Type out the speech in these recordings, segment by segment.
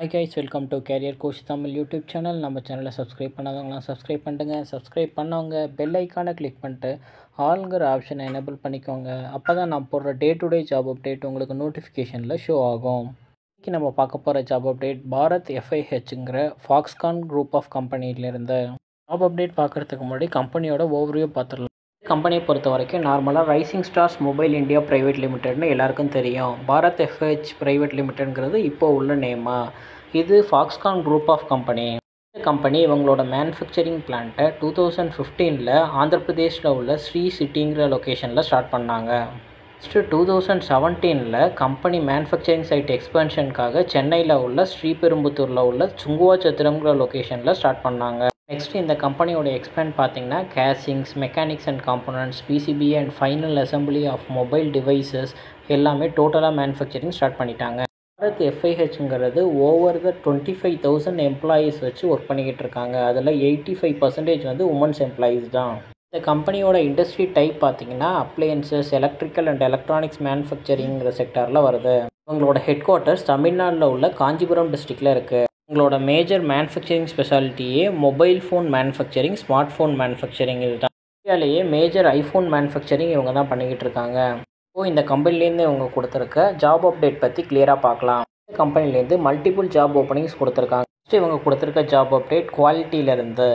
Hi guys, welcome to Career Coach Tamil YouTube channel. நம்ம சேனலை subscribe பண்ணாதவங்களாம் subscribe பண்ணுங்க. சப்ஸ்கிரைப் பண்ணவங்க பெல் ஐக்கானை கிளிக் பண்ணிட்டு ஆல்ங்கிற ஆப்ஷனை எனேபிள் பண்ணிக்கோங்க. அப்போ தான் நான் போடுற day to day job update உங்களுக்கு நோட்டிஃபிகேஷனில் ஷோ ஆகும். இன்றைக்கி நம்ம பார்க்க போகிற ஜாப் அப்டேட் பாரத் FIHங்கிற ஃபாக்ஸ்கான் குரூப் ஆஃப் கம்பெனிலேருந்து. ஜாப் அப்டேட் பார்க்குறதுக்கு முன்னாடி கம்பெனியோட ஓவர்வியூ பார்த்துடலாம். கம்பெனியை பொறுத்த வரைக்கும் நார்மலாக Rising Stars Mobile India Private லிமிடெட்னு எல்லாருக்கும் தெரியும். பாரத் FIH ப்ரைவேட் லிமிடெட்ங்கிறது இப்போ உள்ள நேமா. இது ஃபாக்ஸ்கான் குரூப் ஆஃப் கம்பெனி. இந்த கம்பெனி இவங்களோட மேனுஃபேக்சரிங் பிளான்ட்டை 2015 ஆந்திர பிரதேஷில் உள்ள ஸ்ரீ சிட்டிங்கிற லொக்கேஷனில் ஸ்டார்ட் பண்ணாங்க. நெக்ஸ்ட்டு 2017 கம்பெனி மேனுஃபேக்சரிங் சைட் எக்ஸ்பென்ஷனுக்காக சென்னையில் உள்ள ஸ்ரீபெரும்புத்தூரில் உள்ள சுங்குவாச்சத்திரம்ங்கிற லொக்கேஷனில் ஸ்டார்ட் பண்ணாங்க. நெக்ஸ்ட்டு இந்த கம்பெனியோட எக்ஸ்பேண்ட் பார்த்திங்கன்னா casings, mechanics and components, PCB and final assembly of mobile devices எல்லாமே டோட்டலாக மேனுஃபேக்சரிங் ஸ்டார்ட் பண்ணிட்டாங்க. பாரத் FIHங்கிறது ஓவர் த 25,000 எம்ப்ளாயீஸ் வச்சு ஒர்க் பண்ணிக்கிட்டு இருக்காங்க. அதில் 85% வந்து உமன்ஸ் எம்ப்ளாயீஸ் தான். இந்த கம்பெனியோட இண்டஸ்ட்ரி டைப் பார்த்திங்கன்னா அப்ளையன்சஸ், எலக்ட்ரிக்கல் அண்ட் எலக்ட்ரானிக்ஸ் மேனுஃபேக்சரிங்கிற செக்டாரில் வருது. இவங்களோட ஹெட் குவார்ட்டர்ஸ் தமிழ்நாட்டில் உள்ள காஞ்சிபுரம் டிஸ்ட்ரிக்டில் இருக்குது. உங்களோட மேஜர் மேனுஃபேக்சரிங் ஸ்பெஷாலிட்டியே mobile phone manufacturing, smart phone manufacturing இதுதான். இந்தியாவிலேயே மேஜர் ஐஃபோன் மேனுஃபேக்சரிங் இவங்க தான் பண்ணிக்கிட்டு இருக்காங்க. இந்த கம்பெனிலேருந்து இவங்க கொடுத்துருக்க ஜாப் அப்டேட் பற்றி கிளியராக பார்க்கலாம். இந்த கம்பெனிலேருந்து மல்டிபிள் ஜாப் ஓப்பனிங்ஸ் கொடுத்துருக்காங்க. ஃபஸ்ட்டு இவங்க கொடுத்துருக்க ஜாப் அப்டேட் குவாலிட்டியிலேருந்து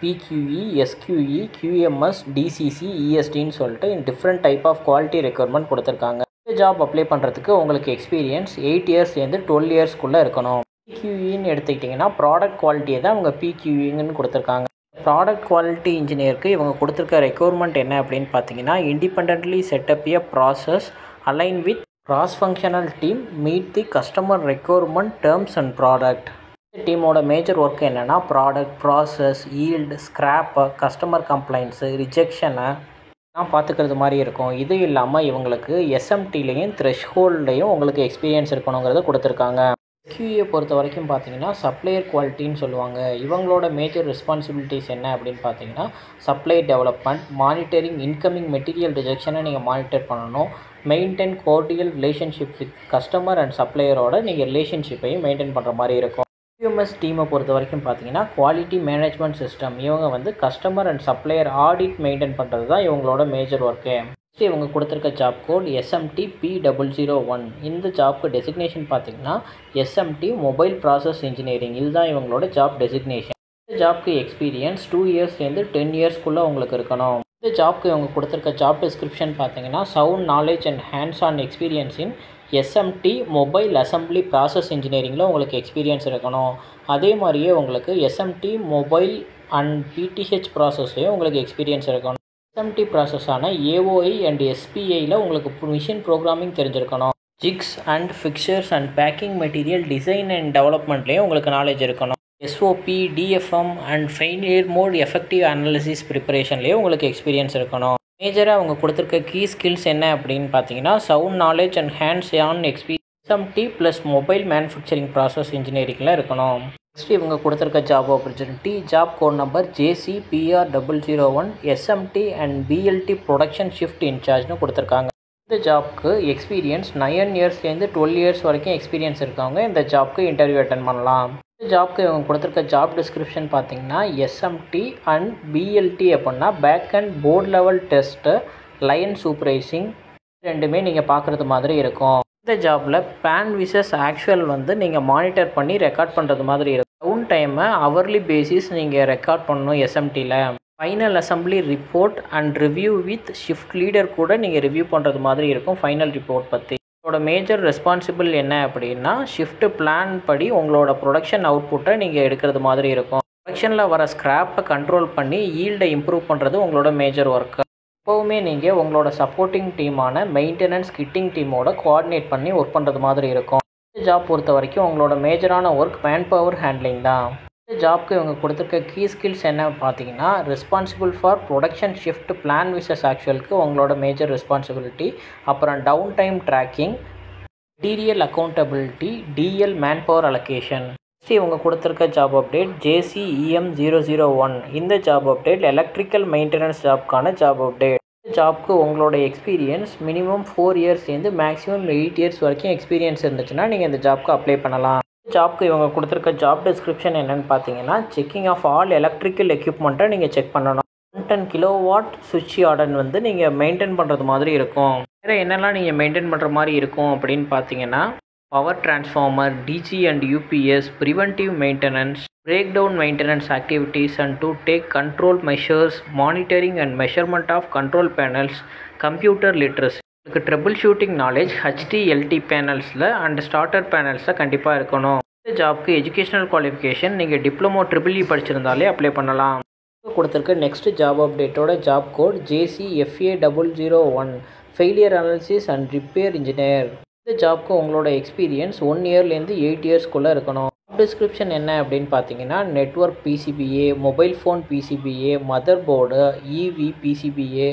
PQE, SQE, QMS, DCC, ESDன்னு சொல்லிட்டு different type of quality requirement கொடுத்துருக்காங்க. இந்த ஜாப் அப்ளை பண்ணுறதுக்கு உங்களுக்கு எக்ஸ்பீரியன்ஸ் 8 இயர்ஸ்லேருந்து 12 இயர்ஸ்க்குள்ளே இருக்கணும். PQEன்னு எடுத்துக்கிட்டிங்கன்னா ப்ராடக்ட் குவாலிட்டியை தான் அவங்க PQEன்னு கொடுத்துருக்காங்க. ப்ராடக்ட் குவாலிட்டி இன்ஜினியருக்கு இவங்க கொடுத்துருக்க ரெக்யர்மெண்ட் என்ன அப்படின்னு பார்த்தீங்கன்னா, independently set up a process align with cross functional team meet the customer requirement terms and product. இந்த டீமோட மேஜர் ஒர்க் என்னென்னா product, process, yield, scrap, customer complaints, ரிஜெக்ஷனை நான் பார்த்துக்கிறது மாதிரி இருக்கும். இது இல்லாமல் இவங்களுக்கு SMTலையும் த்ரெஷ்ஹோல்டையும் உங்களுக்கு எக்ஸ்பீரியன்ஸ் இருக்கணுங்கிறத கொடுத்துருக்காங்க. SQE பொறுத்த வரைக்கும் பார்த்தீங்கன்னா சப்ளையர் குவாலிட்டின்னு சொல்லுவாங்க. இவங்களோட மேஜர் ரெஸ்பான்சிபிலிட்டிஸ் என்ன அப்படின்னு பார்த்தீங்கன்னா, supplier development, monitoring incoming material ரிஜெக்ஷனை நீங்கள் மானிட்டர் பண்ணணும், maintain cordial relationship with customer and சப்ளையரோட நீங்கள் ரிலேஷன்ஷிப்பையும் மெயின்டைன் பண்ணுற மாதிரி இருக்கும். QMS டீமை பொறுத்த வரைக்கும் பார்த்தீங்கன்னா குவாலிட்டி மேனேஜ்மெண்ட் சிஸ்டம். இவங்க வந்து customer and supplier audit maintain பண்ணுறது தான் இவங்களோட மேஜர் ஒர்க்கு. இவங்க கொடுத்துருக்க ஜாப் கோட் SMT P001. இந்த ஜாப்க்கு டெசிக்னேஷன் பார்த்திங்கன்னா SMT மொபைல் ப்ராசஸ் இன்ஜினியரிங். இதுதான் இவங்களோட ஜாப் டெசிக்னேஷன். இந்த ஜாப்க்கு எக்ஸ்பீரியன்ஸ் 2 இயர்ஸ்லேருந்து 10 இயர்ஸ்க்குள்ளே உங்களுக்கு இருக்கணும். இந்த ஜாப்க்கு இவங்க கொடுத்துருக்க ஜாப் டிஸ்கிரிப்ஷன் பார்த்திங்கன்னா sound knowledge and hands on experience in SMT mobile assembly process இன்ஜினியரிங்கில் உங்களுக்கு எக்ஸ்பீரியன்ஸ் இருக்கணும். அதே மாதிரியே உங்களுக்கு SMT மொபைல் அண்ட் PTH ப்ராசஸ்லேயும் உங்களுக்கு எக்ஸ்பீரியன்ஸ் இருக்கணும். SMT ப்ராசஸான AOI அண்ட் SPIயில் உங்களுக்கு மிஷின் ப்ரோக்ராமிங் தெரிஞ்சிருக்கணும். Jigs and fixtures and packing material design and டெவலப்மெண்ட்லேயும் உங்களுக்கு நாலேஜ் இருக்கணும். SOP, DFM and failure mode effective analysis ப்ரிப்பரேஷன்லேயும் உங்களுக்கு எக்ஸ்பீரியன்ஸ் இருக்கணும். மேஜராக அவங்க கொடுத்துருக்க கீ ஸ்கில்ஸ் என்ன அப்படின்னு பார்த்தீங்கன்னா, sound knowledge and hands on experience SMT plus mobile manufacturing process இன்ஜினியரிங்கில் இருக்கணும். நெக்ஸ்ட் இவங்க கொடுத்துருக்க job opportunity job code number JCPR001 SMT and BLT production shift இன்சார்ஜ்னு கொடுத்துருக்காங்க. இந்த ஜாப்க்கு எக்ஸ்பீரியன்ஸ் 9 இயர்ஸ்லேருந்து 12 இயர்ஸ் வரைக்கும் எக்ஸ்பீரியன்ஸ் இருக்கவங்க இந்த ஜாப்க்கு இன்டர்வியூ அட்டன் பண்ணலாம். இந்த ஜாப்க்கு இவங்க கொடுத்துருக்க ஜாப் டிஸ்கிரிப்ஷன் பார்த்தீங்கன்னா SMT அண்ட் BLT அப்படின்னா back and board level test, line supervising ரெண்டுமே நீங்கள் பார்க்குறது மாதிரி இருக்கும். இந்த ஜாபில் பிளான் விசஸ் ஆக்சுவல் வந்து நீங்கள் மானிட்டர் பண்ணி ரெக்கார்ட் பண்ணுறது மாதிரி இருக்கும். டவுன் டைமை ஹவர்லி பேசிஸ் நீங்கள் ரெக்கார்ட் பண்ணணும். SMTயில் final assembly report and review with shift leader கூட நீங்கள் ரிவ்யூ பண்ணுறது மாதிரி இருக்கும் ஃபைனல் ரிப்போர்ட் பற்றி. உங்களோட மேஜர் ரெஸ்பான்சிபிள் என்ன அப்படின்னா, ஷிஃப்ட் பிளான் படி உங்களோட ப்ரொடக்ஷன் அவுட்புட்டை நீங்கள் எடுக்கிறது மாதிரி இருக்கும். ப்ரொடக்ஷனில் வர ஸ்க்ராப்பை கண்ட்ரோல் பண்ணி ஈல்டை இம்ப்ரூவ் பண்ணுறது உங்களோட மேஜர் ஒர்க்கு. எப்போவுமே நீங்கள் உங்களோட சப்போர்ட்டிங் டீமான மெயின்டெனன்ஸ் கிட்டிங் டீமோட கோஆர்டினேட் பண்ணி ஒர்க் பண்ணுறது மாதிரி இருக்கும். இந்த ஜாப் பொறுத்த வரைக்கும் உங்களோட மேஜரான ஒர்க் மேன் பவர் ஹேண்ட்லிங் தான். இந்த ஜாப்க்கு இவங்க கொடுத்துருக்க கீ ஸ்கில்ஸ் என்ன பார்த்தீங்கன்னா, responsible for production shift plan versus ஆக்சுவலுக்கு உங்களோட மேஜர் ரெஸ்பான்சிபிலிட்டி, அப்புறம் downtime tracking, material accountability, DL manpower allocation. இவங்க கொடுத்துருக்க ஜாப் அப்டேட் JCEM001. இந்த ஜாப் அப்டேட் எலக்ட்ரிக்கல் மெயின்டெனன்ஸ் ஜாப்க்கான ஜாப் அப்டேட். இந்த ஜாப்க்கு உங்களோட எக்ஸ்பீரியன்ஸ் மினிமம் 4 இயர்ஸ்லேருந்து மேக்ஸிமம் 8 இயர்ஸ் வரைக்கும் எக்ஸ்பீரியன்ஸ் இருந்துச்சுன்னா நீங்கள் இந்த ஜாப்க்கு அப்ளை பண்ணலாம். ஜாப்க்கு இவங்க கொடுத்துருக்க ஜாப் டிஸ்கிரிப்ஷன் என்னென்னு பார்த்தீங்கன்னா, செக்கிங் ஆஃப் ஆல் எலக்ட்ரிக்கல் எக்யூப்மெண்ட்டை நீங்கள் செக் பண்ணணும். 110 கிலோவாட் சுவிட்ச் யார்டன் வந்து நீங்கள் மெயின்டைன் பண்ணுறது மாதிரி இருக்கும். வேறு என்னெல்லாம் நீங்கள் மெயின்டைன் பண்ணுற மாதிரி இருக்கும் அப்படின்னு பார்த்தீங்கன்னா, power transformer, DC and UPS, preventive maintenance, breakdown maintenance activities and to take control measures, monitoring and measurement of control panels, computer literacy. உங்களுக்கு ட்ரபிள் ஷூட்டிங் நாலேஜ் HDLT பேனல்ஸில் அண்ட் ஸ்டார்டர் பேனல்ஸில் கண்டிப்பாக இருக்கணும். இந்த ஜாப்க்கு எஜுகேஷனல் குவாலிஃபிகேஷன் நீங்கள் diploma EEE படிச்சிருந்தாலே apply பண்ணலாம். கொடுத்துருக்க நெக்ஸ்ட் ஜாப் அப்டேட்டோட job code JCFA001 failure analysis and repair engineer. இந்த ஜாப்க்கு உங்களோட எக்ஸ்பீரியன்ஸ் 1 இயர்லேருந்து 8 இயர்ஸ்க்குள்ளே இருக்கணும். ஜாப் டிஸ்கிரிப்ஷன் என்ன அப்படின்னு பார்த்தீங்கன்னா, network PCBA, mobile phone PCBA, mother board, EV PCBA,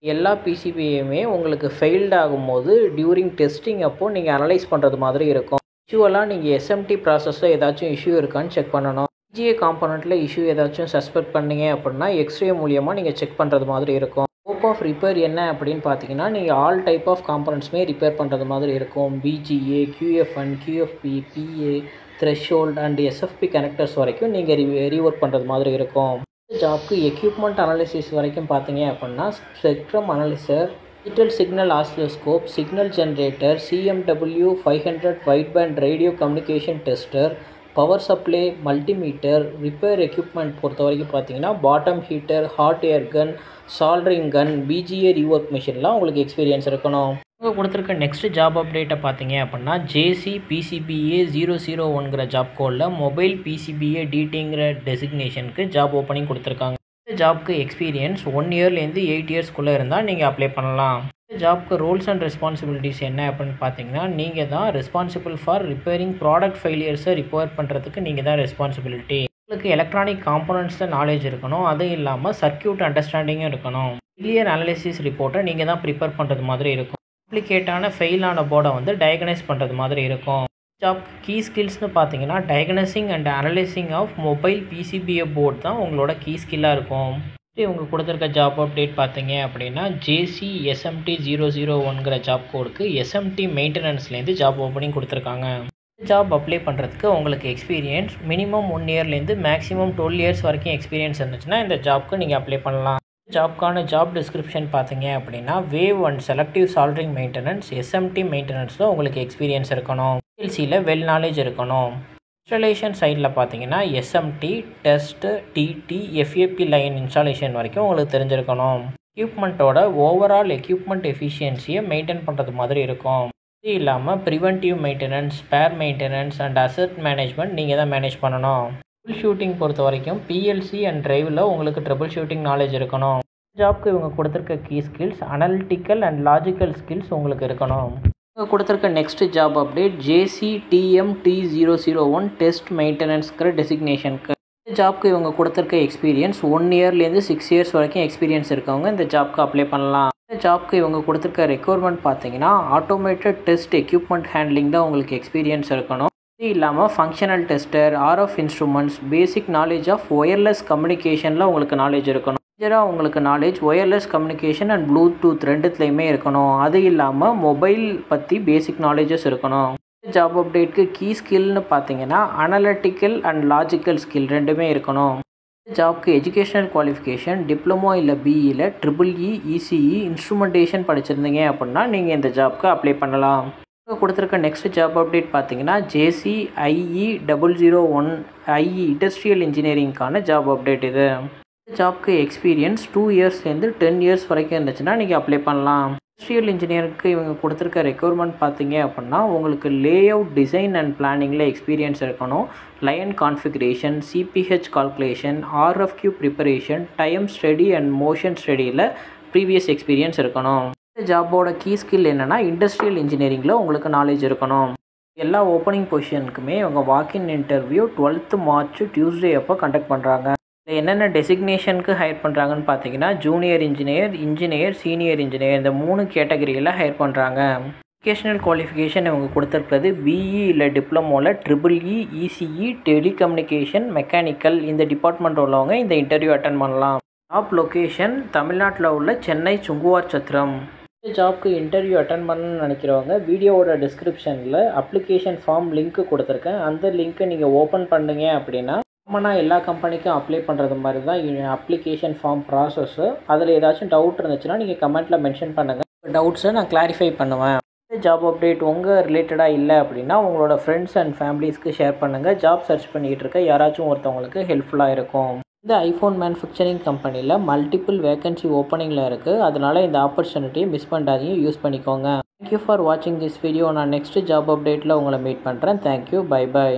எல்லா PCBயுமே உங்களுக்கு ஃபெயில்டு ஆகும்போது டியூரிங் டெஸ்டிங் அப்போது நீங்கள் அனலைஸ் பண்ணுறது மாதிரி இருக்கும். யூஸ்வலாக நீங்கள் SMT ப்ராசஸில் ஏதாச்சும் இஷ்யூ இருக்கான்னு செக் பண்ணணும். VGA காம்பனண்ட்டில் இஷ்யூ ஏதாச்சும் சஸ்பெக்ட் பண்ணீங்க அப்படின்னா எக்ஸ்ரே மூலியமாக நீங்கள் செக் பண்ணுறது மாதிரி இருக்கும். ஸ்கோப் ஆஃப் ரிப்பேர் என்ன அப்படின்னு பார்த்தீங்கன்னா, நீங்கள் ஆல் டைப் ஆஃப் காம்பனண்ட்ஸுமே ரிப்பேர் பண்ணுறது மாதிரி இருக்கும். BGA, QFN, QFP, PA, threshold and SFP connectors வரைக்கும் நீங்கள் ரீஒர்க் பண்ணுறது மாதிரி இருக்கும். இந்த ஜாப்க்கு எக்யூப்மெண்ட் அனாலிசிஸ் வரைக்கும் பார்த்தீங்க அப்படின்னா, spectrum analyser, digital signal oscilloscope, signal generator, CMW 500 wide band radio communication tester, power supply, multimeter, repair equipment பொறுத்த வரைக்கும் பார்த்தீங்கன்னா bottom heater, hot air gun, soldering gun, BGA rework மிஷின்லாம் உங்களுக்கு எக்ஸ்பீரியன்ஸ் இருக்கணும். இவங்க கொடுத்துருக்க நெக்ஸ்ட் ஜாப் அப்டேட்டை பார்த்தீங்க அப்படின்னா, JCPCBA001ங்கிற ஜாப் கோடில் மொபைல் PCBA DTங்கிற டெசிக்னேஷனுக்கு ஜாப் ஓப்பனிங் கொடுத்துருக்காங்க. இந்த ஜாப்க்கு எக்ஸ்பீரியன்ஸ் 1 இயர்லேருந்து 8 இயர்ஸ்க்குள்ளே இருந்தால் நீங்கள் அப்ளை பண்ணலாம். இந்த ஜாப்க்கு ரோல்ஸ் அண்ட் ரெஸ்பான்சிபிலிட்டிஸ் என்ன அப்படின்னு பார்த்தீங்கன்னா, நீங்கள் தான் ரெஸ்பான்சிபிள் ஃபார் ரிப்பேரிங் ப்ராடக்ட் ஃபெயிலியர்ஸை ரிப்பேர் பண்ணுறதுக்கு நீங்கள் தான் ரெஸ்பான்சிபிலிட்டி. உங்களுக்கு எலக்ட்ரானிக் காம்பனண்ட்ஸில் நாலேஜ் இருக்கணும். அதுவும் இல்லாமல் சர்க்யூட் அண்டர்ஸ்டாண்டிங்கும் இருக்கணும். ஃபெயிலியர் அனாலிசிஸ் ரிப்போர்ட்டை நீங்கள் தான் ப்ரிப்பேர் பண்ணுறது மாதிரி இருக்கும். டூப்ளிகேட்டான ஃபெயிலான போர்டை வந்து டயக்னைஸ் பண்ணுறது மாதிரி இருக்கும். ஜாப் கீ ஸ்கில்ஸ்னு பார்த்தீங்கன்னா, diagnosing and analysing of mobile PCBA board தான் உங்களோட கீ ஸ்கில்லாக இருக்கும். இவங்க கொடுத்துருக்க ஜாப் அப்டேட் பார்த்தீங்க அப்படின்னா, JCSMT001ங்கிற ஜாப் கோடுக்கு SMT மெயின்டெனன்ஸ்லேருந்து ஜாப் ஓப்பனிங் கொடுத்துருக்காங்க. ஜாப் அப்ளை பண்ணுறதுக்கு உங்களுக்கு எக்ஸ்பீரியன்ஸ் மினிமம் 1 இயர்லேருந்து மேக்ஸிமம் 12 இயர்ஸ் வரைக்கும் எக்ஸ்பீரியன்ஸ் இருந்துச்சுன்னா இந்த ஜாப்க்கு நீங்கள் அப்ளை பண்ணலாம். ஜாப்க்கான ஜாப் டிஸ்கிரிப்ஷன் பார்த்தீங்க அப்படின்னா, wave and selective soldering maintenance, SMT மெயின்டெனன்ஸில் உங்களுக்கு எக்ஸ்பீரியன்ஸ் இருக்கணும். PLCயில் வெல் நாலேஜ் இருக்கணும். இன்ஸ்டாலேஷன் சைடில் பார்த்தீங்கன்னா, SMT, test, TT, FAP line installation வரைக்கும் உங்களுக்கு தெரிஞ்சிருக்கணும். எக்யூப்மெண்ட்டோட ஓவரால் எக்யூப்மெண்ட் எஃபிஷியன்சியை மெயின்டைன் பண்ணுறது மாதிரி இருக்கும். இது இல்லாமல் preventive maintenance, spare maintenance and asset management நீங்கள் தான் மேனேஜ் பண்ணணும். ட்ரபிள் ஷூட்டிங் பொறுத்த வரைக்கும் PLC அண்ட் டிரைவில் உங்களுக்கு ட்ரபிள் ஷூட்டிங் நாலேஜ் இருக்கணும். ஜாப்க்கு இவங்க கொடுத்துருக்க key skills analytical and logical skills உங்களுக்கு இருக்கணும். இவங்க கொடுத்துருக்க next job update JCTMT001 test மெயின்டெனன்ஸ்ங்கிற டெசிக்னேஷனுக்கு. இந்த ஜாப்க்கு இவங்க கொடுத்துருக்க எக்ஸ்பீரியன்ஸ் 1 இயர்லேருந்து 6 இயர்ஸ் வரைக்கும் எக்ஸ்பீரியன்ஸ் இருக்கவங்க இந்த ஜாப்க்கு அப்ளை பண்ணலாம். இந்த ஜாப்க்கு இவங்க கொடுத்துருக்க ரெக்யர்மெண்ட் பார்த்தீங்கன்னா, ஆட்டோமேட்டட் டெஸ்ட் எக்யூப்மெண்ட் ஹேண்ட்லிங் தான் உங்களுக்கு எக்ஸ்பீரியன்ஸ் இருக்கணும். இது இல்லாமல் functional tester, RF instruments, basic knowledge of wireless கம்யூனிகேஷனில் உங்களுக்கு நாலேஜ் இருக்கணும். மேஜராக உங்களுக்கு knowledge wireless communication and bluetooth ரெண்டுத்துலையுமே இருக்கணும். அது இல்லாமல் மொபைல் பற்றி பேசிக் நாலேஜஸ் இருக்கணும். ஜாப் அப்டேட்க்கு கீ ஸ்கில்னு பார்த்தீங்கன்னா, அனலிட்டிக்கல் அண்ட் லாஜிக்கல் ஸ்கில் ரெண்டுமே இருக்கணும். ஜாப்க்கு எஜுகேஷனல் குவாலிஃபிகேஷன் டிப்ளமோ இல்லை BEயில் EEE, ECE, இன்ஸ்ட்ருமெண்டேஷன் படிச்சிருந்தீங்க அப்படின்னா நீங்கள் இந்த ஜாப்க்கு அப்ளை பண்ணலாம். கொடுத்துருக்க நெக்ஸ்ட் ஜாப் அப்டேட் பார்த்தீங்கன்னா, JCIE001 இண்டஸ்ட்ரியல் இன்ஜினியரிங்கான ஜாப் அப்டேட். இது ஜாப்க்கு எக்ஸ்பீரியன்ஸ் 2 இயர்ஸ்லேருந்து 10 இயர்ஸ் வரைக்கும் இருந்துச்சுன்னா நீங்கள் அப்ளை பண்ணலாம். இண்டஸ்ட்ரியல் இன்ஜினியருக்கு இவங்க கொடுத்துருக்க ரெக்யர்மெண்ட் பார்த்தீங்க அப்படின்னா, உங்களுக்கு லேஅவுட் டிசைன் அண்ட் பிளானிங்கில் எக்ஸ்பீரியன்ஸ் இருக்கணும். Line configuration, CPH calculation, RFQ preparation, time study and motion ஸ்டடியில் ப்ரீவியஸ் எக்ஸ்பீரியன்ஸ் இருக்கணும். இந்த ஜாபோட கீ ஸ்கில் என்னென்னா, இண்டஸ்ட்ரியல் இன்ஜினியரிங்கில் உங்களுக்கு நாலேஜ் இருக்கணும். எல்லா ஓப்பனிங் பொசிஷனுக்குமே இவங்க walk-in interview 12th March Tuesday அப்போ கண்டக்ட் பண்ணுறாங்க. என்னென்ன டெசிக்னேஷனுக்கு ஹையர் பண்ணுறாங்கன்னு பார்த்தீங்கன்னா, ஜூனியர் இன்ஜினியர், சீனியர் இன்ஜினியர் இந்த 3 கேட்டகரியில் ஹையர் பண்ணுறாங்க. எஜுகேஷனல் குவாலிஃபிகேஷன் இவங்க கொடுத்துருக்கிறது BE இல்லை டிப்ளமோவில் EEE, ECE, டெலிகம்யூனிகேஷன், மெக்கானிக்கல் இந்த டிபார்ட்மெண்ட் உள்ளவங்க இந்த இன்டர்வியூ அட்டன் பண்ணலாம். ஜாப் லொக்கேஷன் தமிழ்நாட்டில் உள்ள சென்னை சுங்குவார் சத்திரம். இந்த ஜாப்க்கு இன்டர்வியூ அட்டெண்ட் பண்ணணும்னு நினைக்கிறவங்க வீடியோவோட டிஸ்கிரிப்ஷனில் அப்ளிகேஷன் ஃபார்ம் லிங்க் கொடுத்துருக்கேன். அந்த லிங்க்கை நீங்கள் ஓப்பன் பண்ணீங்க அப்படின்னா காமனாக எல்லா கம்பெனிக்கும் அப்ளை பண்ணுறது மாதிரி தான் அப்ளிகேஷன் ஃபார்ம் ப்ராசஸ்ஸு. அதில் ஏதாச்சும் டவுட் இருந்துச்சுன்னா நீங்கள் கமெண்ட்டில் மென்ஷன் பண்ணுங்கள். டவுட்ஸை நான் கிளாரிஃபை பண்ணுவேன். இந்த ஜாப் அப்டேட் உங்கள் ரிலேட்டடாக இல்லை அப்படின்னா உங்களோட ஃப்ரெண்ட்ஸ் அண்ட் ஃபேமிலிஸ்க்கு ஷேர் பண்ணுங்கள். ஜாப் சர்ச் பண்ணிக்கிட்டு இருக்க யாராச்சும் ஒருத்தவங்களுக்கு ஹெல்ப்ஃபுல்லாக இருக்கும். இந்த ஐஃபோன் மேனுஃபேக்சரிங் கம்பெனியில் மல்டிபிள் வேகன்சி ஓப்பனிங்கில் இருக்குது. அதனால் இந்த ஆப்பர்ச்சுனிட்டியை மிஸ் பண்ணாதீங்க, யூஸ் பண்ணிக்கோங்க. தேங்க்யூ ஃபார் வாட்சிங் திஸ் வீடியோ. நான் நெக்ஸ்ட் ஜாப் அப்டேட்டில் உங்களை மீட் பண்ணுறேன். Thank you, bye by.